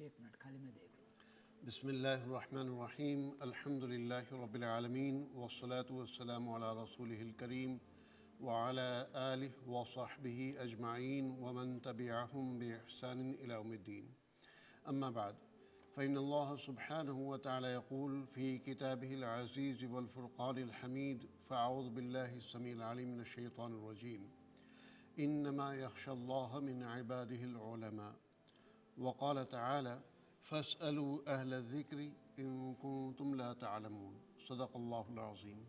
ایک منٹ خالی میں دیکھ لوں. بسم اللہ الرحمن الرحیم. الحمد للہ رب العالمین والصلاة والسلام علی رسولہ الکریم وعلی آلہ وصحبہ اجمعین ومن تبعہم بإحسان إلی یوم الدین. اما بعد فإن اللہ سبحانہ وتعالی یقول فی کتابہ العزیز والفرقان الحمید فاعوذ باللہ السمیع العلیم من الشیطان الرجیم. انما یخشی اللہ من عبادہ العلماء. وقال تعالی فاسألوا أهل الذكر إن كنتم لا تعلمون. صدق الله العظيم.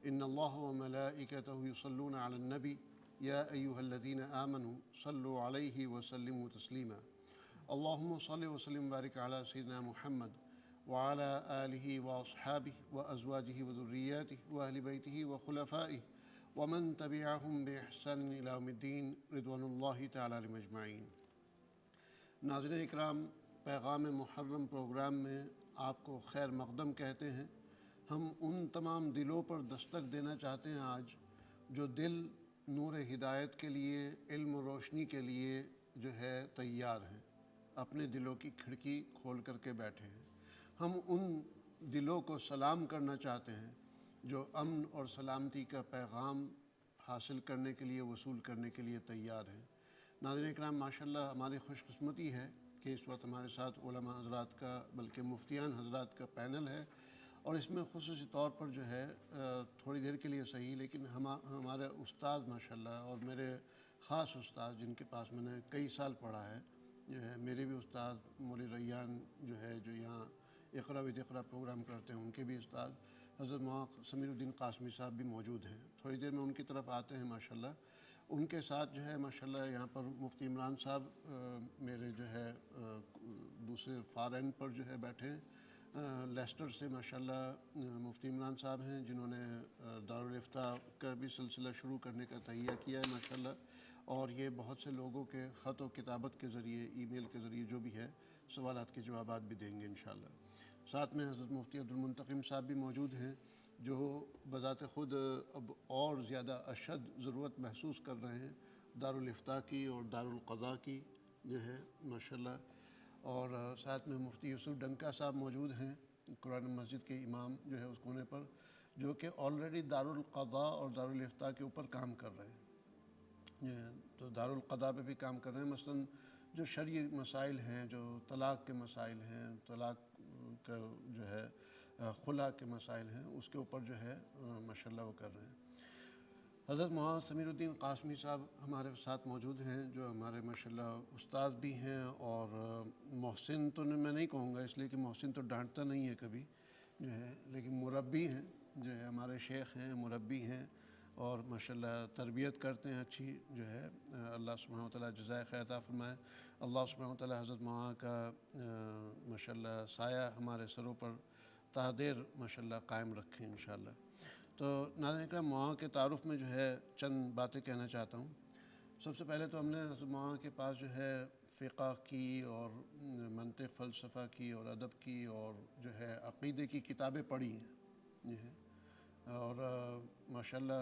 إن الله وملائكته يصلون على النبي يا أيها الذين آمنوا صلوا عليه وسلموا تسليما. اللهم صل وسلم وبارك على سيدنا محمد وعلى آله وأصحابه وأزواجه وذرياته وأهل بيته وخلفائه ومن تبعهم بإحسان إلى يوم الدين رضوان الله تعالى عليهم أجمعين. ناظرین اکرام، پیغام محرم پروگرام میں آپ کو خیر مقدم کہتے ہیں. ہم ان تمام دلوں پر دستک دینا چاہتے ہیں آج جو دل نور ہدایت کے لیے، علم و روشنی کے لیے جو ہے تیار ہیں، اپنے دلوں کی کھڑکی کھول کر کے بیٹھے ہیں. ہم ان دلوں کو سلام کرنا چاہتے ہیں جو امن اور سلامتی کا پیغام حاصل کرنے کے لیے، وصول کرنے کے لیے تیار ہیں. ناظرین اکرام، ماشاءاللہ ہماری خوش قسمتی ہے کہ اس وقت ہمارے ساتھ علماء حضرات کا، بلکہ مفتیان حضرات کا پینل ہے، اور اس میں خصوصی طور پر جو ہے تھوڑی دیر کے لیے صحیح لیکن ہمارے استاد ماشاءاللہ، اور میرے خاص استاد جن کے پاس میں نے کئی سال پڑھا ہے، جو ہے میرے بھی استاد مولوی ریان جو ہے، جو یہاں اقرا و اقرا پروگرام کرتے ہیں، ان کے بھی استاد حضرت مولانا سمیر الدین قاسمی صاحب بھی موجود ہیں. تھوڑی دیر میں ان کی طرف آتے ہیں ماشاءاللہ. ان کے ساتھ جو ہے ماشاءاللہ یہاں پر مفتی عمران صاحب میرے جو ہے دوسرے فار اینڈ پر جو ہے بیٹھے ہیں. لیسٹر سے ماشاءاللہ مفتی عمران صاحب ہیں جنہوں نے دارالافتاء کا بھی سلسلہ شروع کرنے کا تہیہ کیا ہے ماشاءاللہ، اور یہ بہت سے لوگوں کے خط و کتابت کے ذریعے، ای میل کے ذریعے جو بھی ہے سوالات کے جوابات بھی دیں گے انشاءاللہ. ساتھ میں حضرت مفتی عبدالمنتقم صاحب بھی موجود ہیں جو بذات خود اب اور زیادہ اشد ضرورت محسوس کر رہے ہیں دارالافتاء کی اور دارالقضاء کی جو ہے ماشاءاللہ. اور ساتھ میں مفتی یوسف ڈنکا صاحب موجود ہیں، قرآن مسجد کے امام جو ہے اس کونے پر، جو کہ آلریڈی دارالقضاء اور دارالافتاء کے اوپر کام کر رہے ہیں. تو دارالقضاء پہ بھی کام کر رہے ہیں. مثلاً جو شرعی مسائل ہیں، جو طلاق کے مسائل ہیں، طلاق کا جو ہے خلا کے مسائل ہیں، اس کے اوپر جو ہے ماشاءاللہ وہ کر رہے ہیں. حضرت مولانا سمیر الدین قاسمی صاحب ہمارے ساتھ موجود ہیں جو ہمارے ماشاءاللہ استاد بھی ہیں، اور محسن تو میں نہیں کہوں گا اس لیے کہ محسن تو ڈانٹتا نہیں ہے کبھی جو ہے، لیکن مربی ہیں جو ہے، ہمارے شیخ ہیں، مربی ہیں، اور ماشاءاللہ تربیت کرتے ہیں اچھی جو ہے. اللہ سبحانہ وتعالی جزائے خیر عطا فرمائے. اللہ سبحانہ وتعالی حضرت مولانا کا ماشاءاللہ سایہ ہمارے سروں پر تا دیر ماشاءاللہ قائم رکھیں انشاءاللہ. تو ناظرین اکرام، مولانا کے تعارف میں جو ہے چند باتیں کہنا چاہتا ہوں. سب سے پہلے تو ہم نے حضرت مولانا کے پاس جو ہے فقہ کی اور منطق فلسفہ کی اور ادب کی اور جو ہے عقیدے کی کتابیں پڑھی ہیں جو ہے، اور ماشاءاللہ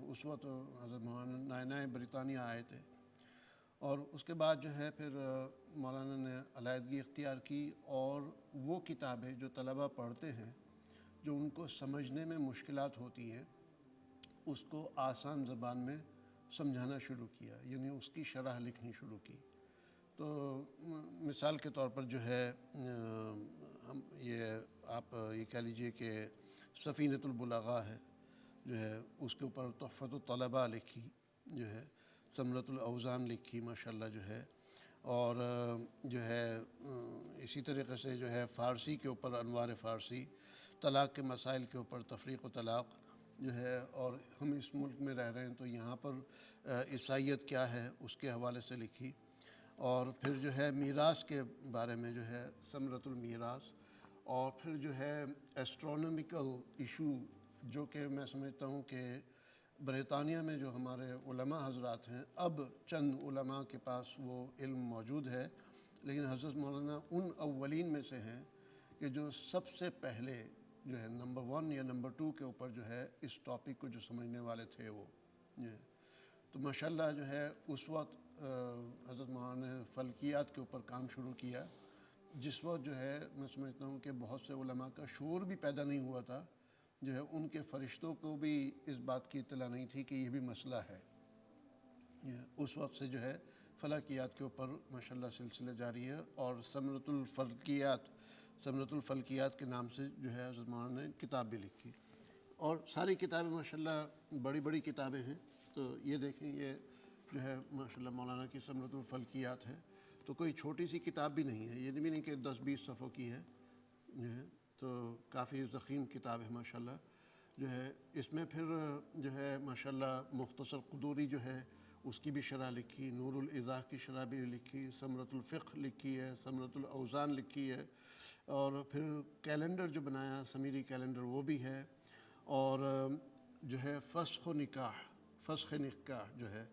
اس وقت حضرت مولانا نئے برطانیہ آئے تھے، اور اس کے بعد جو ہے پھر مولانا نے علیحدگی اختیار کی، اور وہ کتابیں جو طلبہ پڑھتے ہیں، جو ان کو سمجھنے میں مشکلات ہوتی ہیں، اس کو آسان زبان میں سمجھانا شروع کیا، یعنی اس کی شرح لکھنی شروع کی. تو مثال کے طور پر جو ہے ہم آپ یہ کہہ لیجئے کہ سفینۃ البلغاء ہے جو ہے، اس کے اوپر تحفۃ الطلباء لکھی جو ہے، ثمرۃ الاوزان لکھی ماشاءاللہ جو ہے، اور جو ہے اسی طریقے سے جو ہے فارسی کے اوپر انوار فارسی، طلاق کے مسائل کے اوپر تفریق و طلاق جو ہے، اور ہم اس ملک میں رہ رہے ہیں تو یہاں پر عیسائیت کیا ہے اس کے حوالے سے لکھی. اور پھر جو ہے میراث کے بارے میں جو ہے ثمرۃ المیراث، اور پھر جو ہے ایسٹرونومیکل ایشو، جو کہ میں سمجھتا ہوں کہ برطانیہ میں جو ہمارے علماء حضرات ہیں، اب چند علماء کے پاس وہ علم موجود ہے، لیکن حضرت مولانا ان اولین میں سے ہیں کہ جو سب سے پہلے جو ہے نمبر 1 یا نمبر 2 کے اوپر جو ہے اس ٹاپک کو جو سمجھنے والے تھے وہ جو ہے. تو ماشاءاللہ جو ہے اس وقت حضرت مولانا نے فلکیات کے اوپر کام شروع کیا، جس وقت جو ہے میں سمجھتا ہوں کہ بہت سے علماء کا شعور بھی پیدا نہیں ہوا تھا، جو ہے ان کے فرشتوں کو بھی اس بات کی اطلاع نہیں تھی کہ یہ بھی مسئلہ ہے۔ اس وقت سے جو ہے فلکیات کے اوپر ماشاءاللہ سلسلہ جاری ہے، اور ثمرۃ الفلکیات کے نام سے جو ہے حضرت مولانا نے کتاب بھی لکھی، اور ساری کتابیں ماشاءاللہ بڑی بڑی کتابیں ہیں۔ تو یہ دیکھیں، یہ جو ہے ماشاءاللہ مولانا کی ثمرۃ الفلکیات ہے، تو کوئی چھوٹی سی کتاب بھی نہیں ہے، یہ بھی نہیں کہ 10-20 صفحوں کی ہے، جو ہے تو کافی ضخیم کتاب ہے ماشاءاللہ۔ جو ہے اس میں پھر جو ہے ماشاءاللہ مختصر قدوری جو ہے اس کی بھی شرح لکھی، نور الایضاح کی شرح بھی لکھی، ثمرۃ الفقہ لکھی ہے، ثمرۃ الاوزان لکھی ہے، اور پھر کیلنڈر جو بنایا سمیری کیلنڈر وہ بھی ہے، اور جو ہے فسخ نکاح جو ہے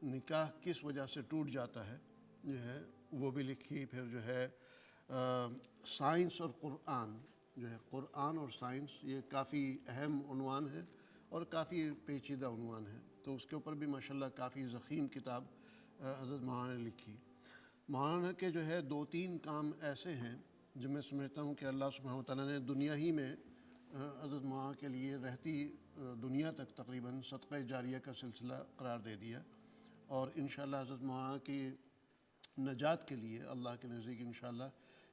نکاح کس وجہ سے ٹوٹ جاتا ہے جو ہے وہ بھی لکھی۔ پھر جو ہے سائنس اور قرآن، جو ہے قرآن اور سائنس یہ کافی اہم عنوان ہے اور کافی پیچیدہ عنوان ہے، تو اس کے اوپر بھی ماشاءاللہ کافی ضخیم کتاب حضرت مولانا نے لکھی۔ مولانا کے جو ہے 2-3 کام ایسے ہیں جو میں سمجھتا ہوں کہ اللہ سبحانہ و تعالیٰ نے دنیا ہی میں حضرت مولانا کے لیے رہتی دنیا تک تقریباً صدقہ جاریہ کا سلسلہ قرار دے دیا، اور انشاءاللہ حضرت مولانا کی نجات کے لیے اللہ کے نزدیک انشاءاللہ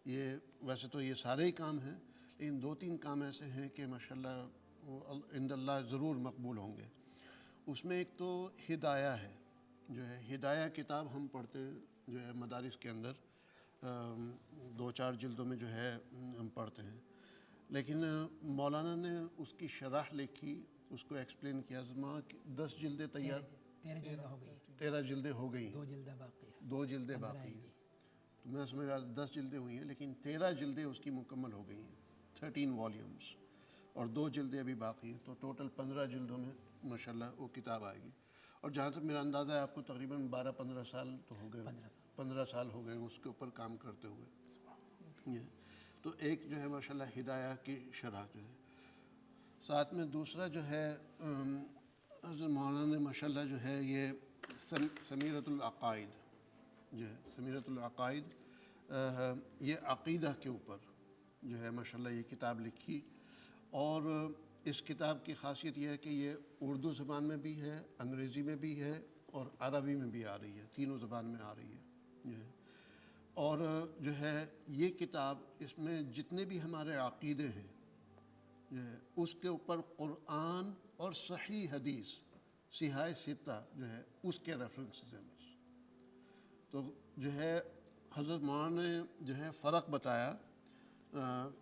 یہ ویسے تو یہ سارے ہی کام ہیں، لیکن 2-3 کام ایسے ہیں کہ ماشاءاللہ وہ عند اللہ ضرور مقبول ہوں گے۔ اس میں ایک تو ہدایہ ہے، جو ہے ہدایہ کتاب ہم پڑھتے ہیں جو ہے مدارس کے اندر 2-4 جلدوں میں جو ہے ہم پڑھتے ہیں، لیکن مولانا نے اس کی شرح لکھی، اس کو ایکسپلین کیا۔ 10 جلدیں تیار، 13 جلدیں ہو گئی، 2 جلدیں باقی ہیں، تو میں سمجھ رہا 10 جلدیں ہوئی ہیں، لیکن 13 جلدیں اس کی مکمل ہو گئی ہیں، 13 والیومز، اور 2 جلدیں ابھی باقی ہیں، تو ٹوٹل 15 جلدوں میں ماشاءاللہ وہ کتاب آئے گی۔ اور جہاں تک میرا اندازہ ہے آپ کو تقریباً 12-15 سال تو ہو گئے، 15 سال ہو گئے اس کے اوپر کام کرتے ہوئے۔ تو ایک جو ہے ماشاءاللہ ہدایہ کی شرح جو ہے، ساتھ میں دوسرا جو ہے حضرت مولانا نے ماشاءاللہ جو ہے یہ سمیرۃ العقائد جو ہے، سمیرۃ العقائد یہ عقیدہ کے اوپر جو ہے ماشاءاللہ یہ کتاب لکھی، اور اس کتاب کی خاصیت یہ ہے کہ یہ اردو زبان میں بھی ہے، انگریزی میں بھی ہے، اور عربی میں بھی آ رہی ہے، تینوں زبان میں آ رہی ہے جو ہے۔ اور جو ہے یہ کتاب، اس میں جتنے بھی ہمارے عقیدے ہیں جو ہے اس کے اوپر قرآن اور صحیح حدیث صحاح ستہ جو ہے اس کے ریفرنسز ہیں بس۔ تو جو ہے حضرت مولانا نے جو ہے فرق بتایا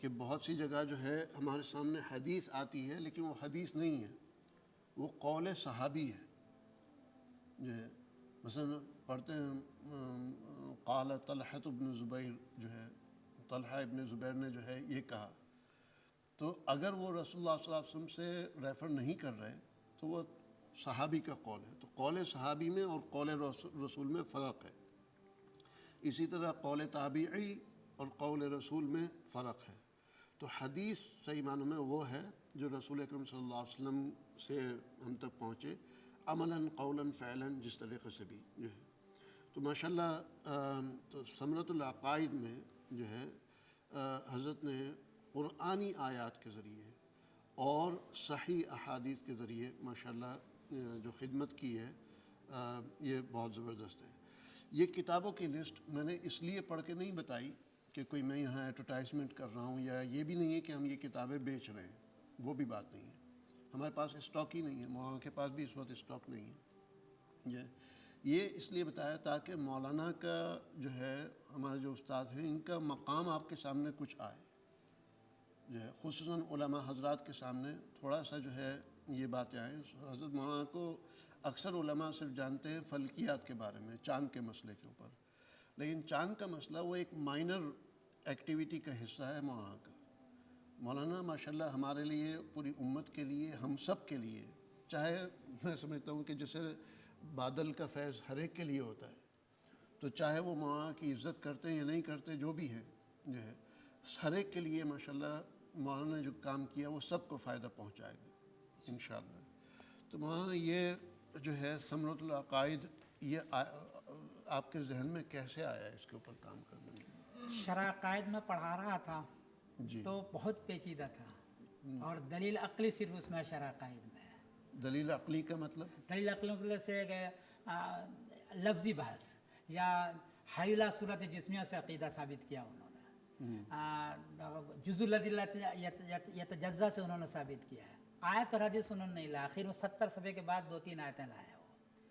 کہ بہت سی جگہ جو ہے ہمارے سامنے حدیث آتی ہے لیکن وہ حدیث نہیں ہے، وہ قول صحابی ہے جو ہے۔ مثلا پڑھتے ہیں قال طلحۃ بن زبیر، جو ہے طلحہ ابن زبیر نے جو ہے یہ کہا، تو اگر وہ رسول اللہ صلی اللہ علیہ وسلم سے ریفر نہیں کر رہے تو وہ صحابی کا قول ہے، تو قول صحابی میں اور قول رسول میں فرق ہے۔ اسی طرح قول تابعی اور قول رسول میں فرق ہے۔ تو حدیث صحیح معنوں میں وہ ہے جو رسول اکرم صلی اللہ علیہ وسلم سے ہم تک پہنچے، عملاً قولاً فعلاً، جس طریقے سے بھی جو ہے۔ تو ماشاءاللہ تو ثمرۃ العقائد میں جو ہے حضرت نے قرآنی آیات کے ذریعے اور صحیح احادیث کے ذریعے ماشاءاللہ جو خدمت کی ہے یہ بہت زبردست ہے۔ یہ کتابوں کی لسٹ میں نے اس لیے پڑھ کے نہیں بتائی کہ کوئی میں یہاں ایڈورٹائزمنٹ کر رہا ہوں، یا یہ بھی نہیں ہے کہ ہم یہ کتابیں بیچ رہے ہیں، وہ بھی بات نہیں ہے، ہمارے پاس اسٹاک ہی نہیں ہے، مولانا کے پاس بھی اس وقت اسٹاک نہیں ہے۔ یہ اس لیے بتایا تاکہ مولانا کا جو ہے ہمارے جو استاد ہیں ان کا مقام آپ کے سامنے کچھ آئے جو ہے، خصوصاً علماء حضرات کے سامنے تھوڑا سا جو ہے یہ باتیں آئیں۔ حضرت مولانا کو اکثر علماء صرف جانتے ہیں فلکیات کے بارے میں، چاند کے مسئلے کے اوپر، لیکن چاند کا مسئلہ وہ ایک مائنر ایکٹیویٹی کا حصہ ہے مولانا کا۔ مولانا ماشاءاللہ ہمارے لیے، پوری امت کے لیے، ہم سب کے لیے، چاہے میں سمجھتا ہوں کہ جیسے بادل کا فیض ہر ایک کے لیے ہوتا ہے، تو چاہے وہ مولانا کی عزت کرتے ہیں یا نہیں کرتے، جو بھی ہیں جو ہے، ہر ایک کے لیے ماشاءاللہ مولانا نے جو کام کیا وہ سب کو فائدہ پہنچائے گا انشاءاللہ۔ تو مولانا یہ جو ہے ثمرۃ العقائد، یہ آپ کے ذہن میں کیسے آیا ہے اس کے اوپر کام کرنے میں؟ شرح قائد میں پڑھا رہا تھا جی تو بہت پیچیدہ تھا، اور دلیل عقلی صرف اس میں شرح قائد میں ہے۔ دلیل عقلی کا مطلب؟ دلیل عقلی سے کہ لفظی بحث یا حیلہ صورت جسمیہ سے عقیدہ ثابت کیا انہوں نے، جزء الادلہ یتجزا سے انہوں نے ثابت کیا ہے۔ آیت اور حدیث انہوں نے نہیں لایا، آخر میں 70 صفحے کے بعد 2-3 آیتیں لائے وہ،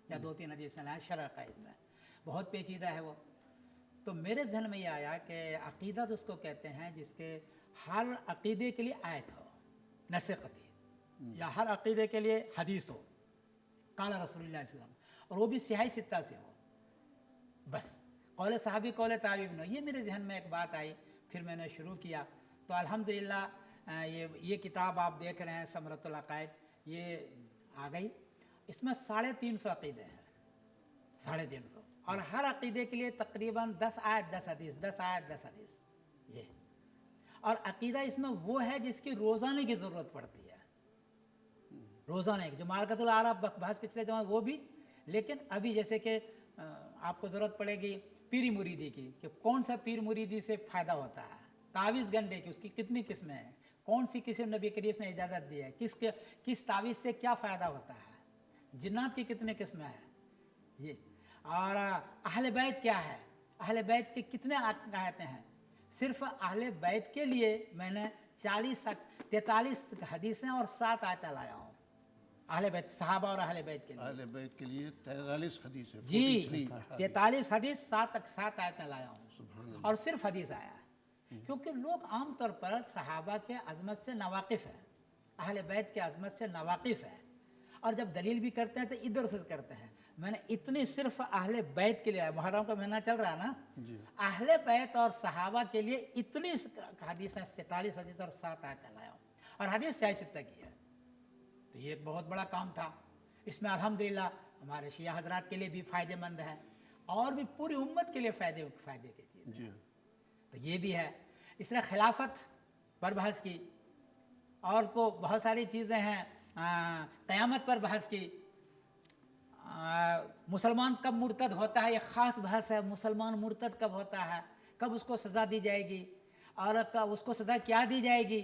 یا 2-3 حدیثیں لائے شرح قائد میں، بہت پیچیدہ ہے وہ۔ تو میرے ذہن میں یہ آیا کہ عقیدہ تو اس کو کہتے ہیں جس کے ہر عقیدے کے لیے آیت ہو، نص قطعی، یا ہر عقیدے کے لیے حدیث ہو، قال رسول اللہ صلی اللہ علیہ وسلم، اور وہ بھی صحیح ستہ سے ہو، بس قول صحابی قول تابعی نہ۔ یہ میرے ذہن میں ایک بات آئی، پھر میں نے شروع کیا، تو الحمدللہ یہ کتاب آپ دیکھ رہے ہیں ثمرۃ العقائد، یہ آ گئی، اس میں 350 عقیدے ہیں، 350، اور ہر عقیدے کے لیے تقریباً 10 آیت 10 حدیث، 10 آیت 10 حدیث، یہ۔ اور عقیدہ اس میں وہ ہے جس کی روزانے کی ضرورت پڑتی ہے، روزانے کی، جو معرکۃ العرب بحث پچھلے زمانے وہ بھی، لیکن ابھی جیسے کہ آپ کو ضرورت پڑے گی پیری مریدی کی، کہ کون سا پیر مریدی سے فائدہ ہوتا ہے، تعویذ گنڈے کی، اس کی کتنی قسمیں ہیں، کون سی قسم نبی کریم نے اجازت دی ہے، کس تعویذ سے کیا فائدہ ہوتا ہے، جنات کی کتنے قسمیں ہیں، یہ۔ اور اہل بیت کیا ہے، اہل بیت کے کتنے آیتیں ہیں، صرف اہل بیت کے لیے میں نے 43 حدیثیں اور 7 آیتیں لایا ہوں، اہل بیت، صحابہ اور اہل بیت کے لیے، اہل بیت کے لیے 43 حدیثیں، جی 43 حدیث، 7 آیتیں لایا ہوں، سبحان اللہ۔ اور صرف حدیث آیا ہے، کیونکہ لوگ عام طور پر صحابہ کے عظمت سے ناواقف ہیں، اہل بیت کے عظمت سے ناواقف ہیں، اور جب دلیل بھی کرتے ہیں تو ادھر سے کرتے ہیں۔ میں نے اتنی صرف اہل بیت کے لیے، محرم کا مہینہ چل رہا ہے نا، اہل بیت اور صحابہ کے لیے اتنی حدیثیں، 43 حدیث اور 7 آیتیں لایا ہوں، اور حدیث صحیح ستہ کی ہے، تو یہ ایک بہت بڑا کام تھا۔ اس میں الحمدللہ ہمارے شیعہ حضرات کے لیے بھی فائدہ مند ہے، اور بھی پوری امت کے لیے فائدے کی چیز ہے، تو یہ بھی ہے۔ اس طرح خلافت پر بحث کی، اور تو بہت ساری چیزیں ہیں، قیامت پر بحث کی، مسلمان کب مرتد ہوتا ہے، یہ خاص بحث ہے، مسلمان مرتد کب ہوتا ہے، کب اس کو سزا دی جائے گی، اور اس کو سزا کیا دی جائے گی،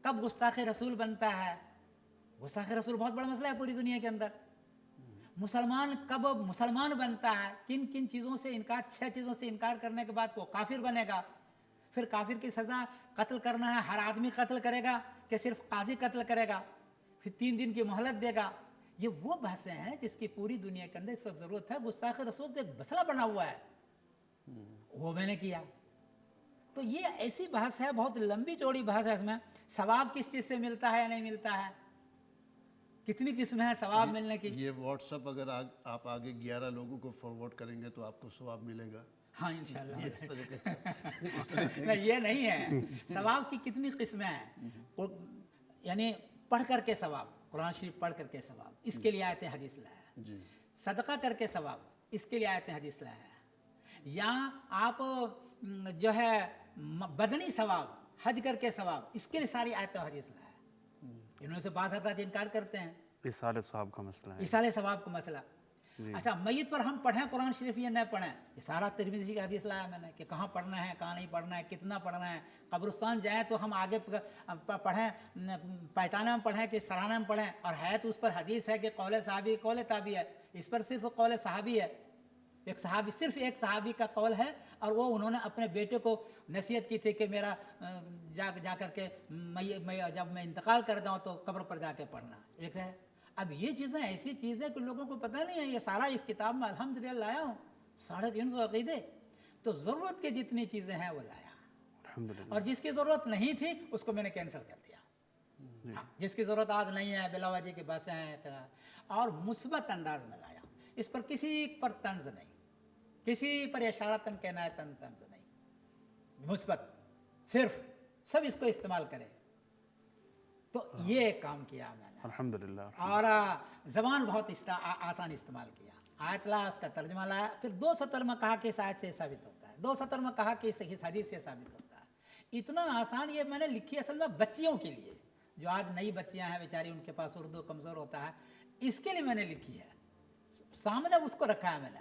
کب گستاخ رسول بنتا ہے۔ گستاخ رسول بہت بڑا مسئلہ ہے پوری دنیا کے اندر۔ مسلمان کب مسلمان بنتا ہے، کن کن چیزوں سے انکار، 6 چیزوں سے انکار کرنے کے بعد وہ کافر بنے گا۔ پھر کافر کی سزا قتل کرنا ہے، ہر آدمی قتل کرے گا کہ صرف قاضی قتل کرے گا، پھر 3 دن کی مہلت دے گا۔ یہ وہ بحثیں ہیں جس کی پوری دنیا کے اندر اس وقت ضرورت ہے۔ گستاخ رسول تو ایک مسئلہ بنا ہوا ہے، وہ میں نے کیا۔ تو یہ ایسی بحث ہے، بہت لمبی چوڑی بحث ہے، اس میں ثواب کس چیز سے ملتا ہے یا نہیں ملتا ہے، کتنی قسمیں ہیں ثواب ملنے کی۔ یہ واٹس اپ اگر آپ آگے 11 لوگوں کو فارورڈ کریں گے تو آپ کو ثواب ملے گا؟ ہاں انشاءاللہ۔ اس طریقے نہیں یہ نہیں ہے، ثواب کی کتنی قسمیں ہیں، یعنی پڑھ کر کے ثواب، قرآن شریف پڑھ کر کے ثواب، اس کے لیے آیت حدیث لایا ہے۔ صدقہ کر کے ثواب، اس کے لیے آیت حدیث لایا ہے۔ یا آپ جو ہے بدنی ثواب، حج کر کے ثواب، اس کے لیے ساری آیت حدیث لایا ہے۔ انہوں سے بعض حضرات انکار کرتے ہیں، اصالہ ثواب کا مسئلہ ہے، اصالہ ثواب کا مسئلہ۔ اچھا میت پر ہم پڑھیں قرآن شریف یا نہ پڑھیں، یہ سارا ترمذی کا حدیث لایا میں نے کہ کہاں پڑھنا ہے، کہاں نہیں پڑھنا ہے، کتنا پڑھنا ہے۔ قبرستان جائیں تو ہم آگے پڑھیں، پائتانہ میں پڑھیں کہ سرانہ میں پڑھیں، اور ہے تو اس پر حدیث ہے کہ قول صحابی قول تابعی ہے، اس پر صرف قول صحابی ہے، ایک صحابی، صرف ایک صحابی کا قول ہے، اور وہ انہوں نے اپنے بیٹے کو نصیحت کی تھی کہ میرا جا کر کے جب میں انتقال کر جاؤں تو قبر پر جا کے پڑھنا، ایک ہے۔ اب یہ چیزیں ایسی چیزیں کہ لوگوں کو پتہ نہیں ہے، یہ سارا اس کتاب میں الحمدللہ لایا ہوں، 350 عقیدے، تو ضرورت کی جتنی چیزیں ہیں وہ لایا، الحمدللہ۔ اور جس کی ضرورت نہیں تھی اس کو میں نے کینسل کر دیا۔ جس کی ضرورت آج نہیں ہے، بلا وجہ کی باتیں ہیں، اور مثبت انداز میں لایا، اس پر کسی پر طنز نہیں، کسی پر اشارتاً کنایتاً طنز نہیں، مثبت، صرف سب اس کو استعمال کرے۔ تو یہ ایک کام کیا میں نے، الحمدللہ۔ اور زبان بہت آسان استعمال کیا۔ آیت لا، اس کا ترجمہ لایا، پھر 2 سطر میں کہا کہ اس آیت سے ثابت ہوتا ہے، 2 سطر میں کہا کہ اس حدیث سے ثابت ہوتا ہے۔ اتنا آسان یہ میں نے لکھی اصل میں بچیوں کے لیے، جو آج نئی بچیاں ہیں بیچاری، ان کے پاس اردو کمزور ہوتا ہے، اس کے لیے میں نے لکھی ہے، سامنے اس کو رکھا ہے میں نے۔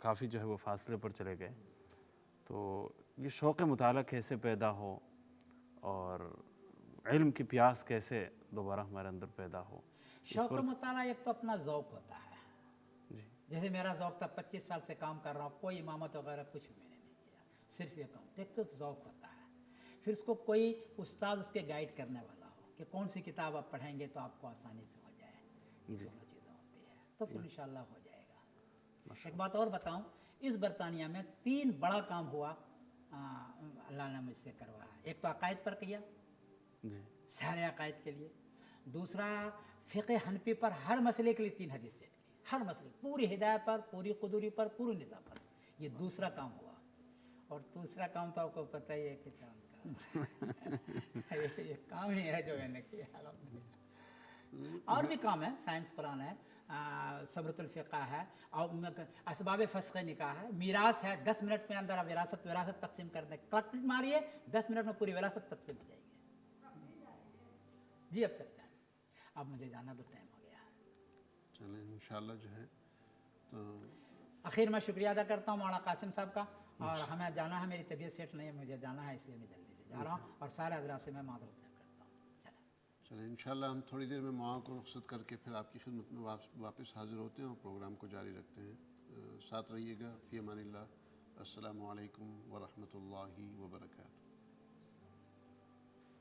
کافی جو ہے وہ فاصلے پر چلے گئے. تو یہ شوق مطالعہ کیسے پیدا ہو اور علم کی پیاس کیسے دوبارہ ہمارے اندر پیدا ہو؟ شوق مطالعہ ایک تو اپنا ذوق ہوتا ہے. جی جیسے میرا ذوق تھا، 25 سال سے کام کر رہا ہوں، کوئی امامت وغیرہ کچھ بھی میں نے نہیں کیا، صرف یہ کام. ایک تو ذوق ہوتا ہے، پھر اس کو کوئی استاد اس کے گائیڈ کرنے والا ہو کہ کون سی کتاب آپ پڑھیں گے تو آپ کو آسانی سے ہو جائے. یہ دونوں چیزیں ہوتی ہیں تو پھر انشاءاللہ ہو جائے گا. ایک بات اور بتاؤں، اس برطانیہ میں 3 بڑا کام ہوا اللہ نے مجھ سے کروایا. ایک تو عقائد پر کیا، جی سارے عقائد کے لیے. دوسرا فقہ حنفی پر ہر مسئلے کے لیے 3 حدیث سیٹ کی، ہر مسئلے، پوری ہدایت پر، پوری قدوری پر، پوری نظام پر. یہ دوسرا کام ہوا. اور دوسرا کام تو آپ کو پتہ ہی ہے کہ یہ کام ہی ہے جو میں نے کیا. اور بھی کام ہے، سائنس قرآن ہے، صبرۃ الفقہ ہے، اور اسباب فسخ نکاح ہے، میراث ہے. 10 منٹ میں اندر وراثت تقسیم کر دیں، کلک ماریے 10 منٹ میں پوری وراثت تقسیم ہو جائے گی. جی اب چلتے ہیں، اب مجھے جانا تو ٹائم ہو گیا. چلیں انشاءاللہ جو ہے تو اخیر میں شکریہ ادا کرتا ہوں مولانا قاسم صاحب کا. اور ہمیں جانا ہے، میری طبیعت سیٹ نہیں ہے، مجھے جانا ہے، اس لیے میں جلدی سے جا رہا ہوں اور سارے حضرات سے میں معذرت کرتا ہوں. چلیں انشاءاللہ ہم تھوڑی دیر میں معاں کو رخصت کر کے پھر آپ کی خدمت میں واپس حاضر ہوتے ہیں اور پروگرام کو جاری رکھتے ہیں. ساتھ رہیے گا. فی امان اللہ. السلام علیکم ورحمۃ اللہ وبرکاتہ.